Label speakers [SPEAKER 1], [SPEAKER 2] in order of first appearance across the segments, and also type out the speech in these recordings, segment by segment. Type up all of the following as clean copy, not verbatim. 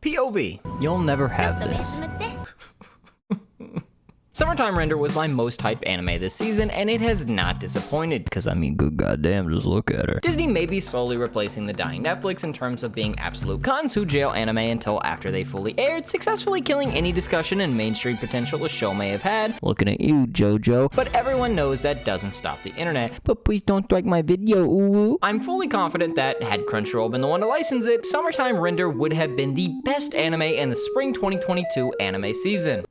[SPEAKER 1] POV. You'll never have this. Summertime Render was my most hyped anime this season, and it has not disappointed. Because I mean, good goddamn, just look at her. Disney may be slowly replacing the dying Netflix in terms of being absolute cons who jail anime until after they fully aired, successfully killing any discussion and mainstream potential the show may have had. Looking at you, JoJo. But everyone knows that doesn't stop the internet. But please don't strike my video, ooh. I'm fully confident that, had Crunchyroll been the one to license it, Summertime Render would have been the best anime in the spring 2022 anime season.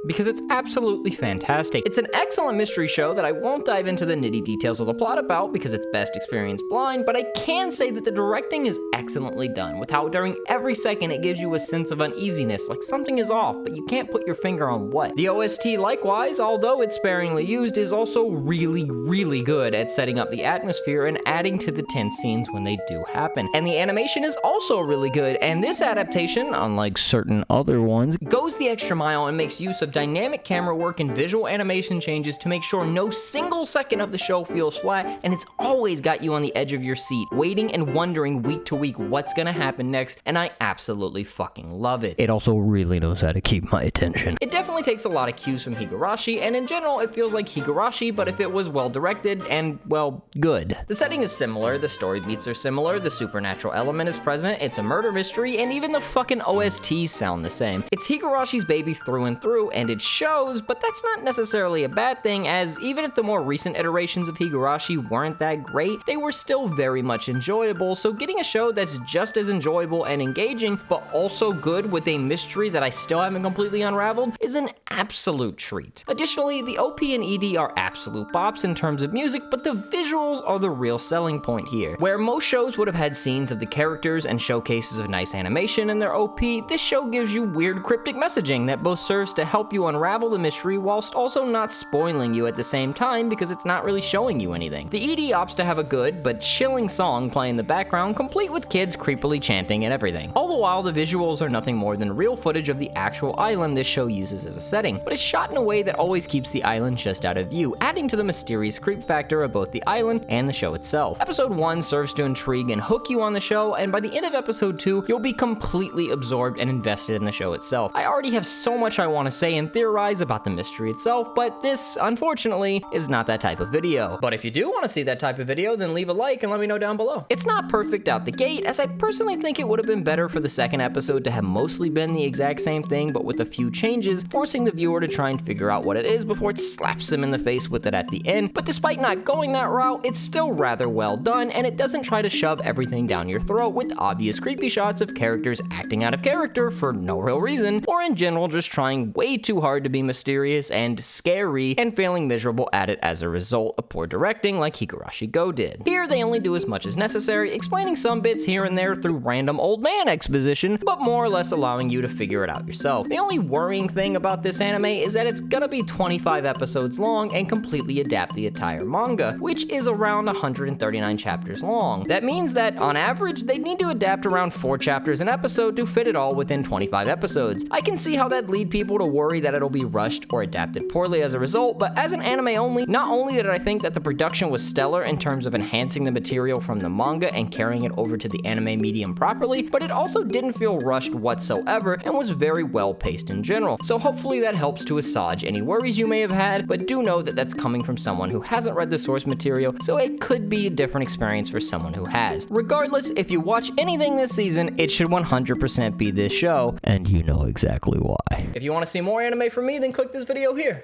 [SPEAKER 1] Because it's absolutely fantastic. It's an excellent mystery show that I won't dive into the nitty details of the plot about because it's best experienced blind, but I can say that the directing is excellently done, with how during every second it gives you a sense of uneasiness, like something is off, but you can't put your finger on what. The OST likewise, although it's sparingly used, is also really good at setting up the atmosphere and adding to the tense scenes when they do happen. And the animation is also really good, and this adaptation, unlike certain other ones, goes the extra mile and makes use of dynamic camera work and visual animation changes to make sure no single second of the show feels flat, and it's always got you on the edge of your seat, waiting and wondering week to week what's gonna happen next, and I absolutely fucking love it. It also really knows how to keep my attention. It definitely takes a lot of cues from Higurashi, and in general it feels like Higurashi, but if it was well directed and, well, good. The setting is similar, the story beats are similar, the supernatural element is present, it's a murder mystery, and even the fucking OSTs sound the same. It's Higurashi's baby through and through, and it shows, but that's not necessarily a bad thing, as even if the more recent iterations of Higurashi weren't that great, they were still very much enjoyable, so getting a show that's just as enjoyable and engaging, but also good with a mystery that I still haven't completely unraveled, is an absolute treat. Additionally, the OP and ED are absolute bops in terms of music, but the visuals are the real selling point here. Where most shows would have had scenes of the characters and showcases of nice animation in their OP, this show gives you weird cryptic messaging that both serves to help you unravel the mystery whilst also not spoiling you at the same time because it's not really showing you anything. The ED opts to have a good but chilling song play in the background, complete with kids creepily chanting and everything. All the while, the visuals are nothing more than real footage of the actual island this show uses as a setting, but it's shot in a way that always keeps the island just out of view, adding to the mysterious creep factor of both the island and the show itself. Episode 1 serves to intrigue and hook you on the show, and by the end of episode 2, you'll be completely absorbed and invested in the show itself. I already have so much I want to say and theorize about the mystery itself, but this, unfortunately, is not that type of video. But if you do want to see that type of video, then leave a like and let me know down below. It's not perfect out the gate, as I personally think it would have been better for the second episode to have mostly been the exact same thing, but with a few changes, forcing the viewer to try and figure out what it is before it slaps them in the face with it at the end. But despite not going that route, it's still rather well done, and it doesn't try to shove everything down your throat with obvious creepy shots of characters acting out of character for no real reason, or in general just trying way too hard to be mysterious and scary and failing miserable at it as a result of poor directing like Higurashi Go did. Here they only do as much as necessary, explaining some bits here and there through random old man exposition, but more or less allowing you to figure it out yourself. The only worrying thing about this anime is that it's gonna be 25 episodes long and completely adapt the entire manga, which is around 139 chapters long. That means that on average they need to adapt around 4 chapters an episode to fit it all within 25 episodes. I can see how that'd lead people to worry that it'll be rushed or adapted poorly as a result, but as an anime only, not only did I think that the production was stellar in terms of enhancing the material from the manga and carrying it over to the anime medium properly, but it also didn't feel rushed whatsoever and was very well paced in general. So hopefully that helps to assuage any worries you may have had, but do know that that's coming from someone who hasn't read the source material, so it could be a different experience for someone who has. Regardless, if you watch anything this season, it should 100% be this show, and you know exactly why. If you want to see more anime from me, then click this video here.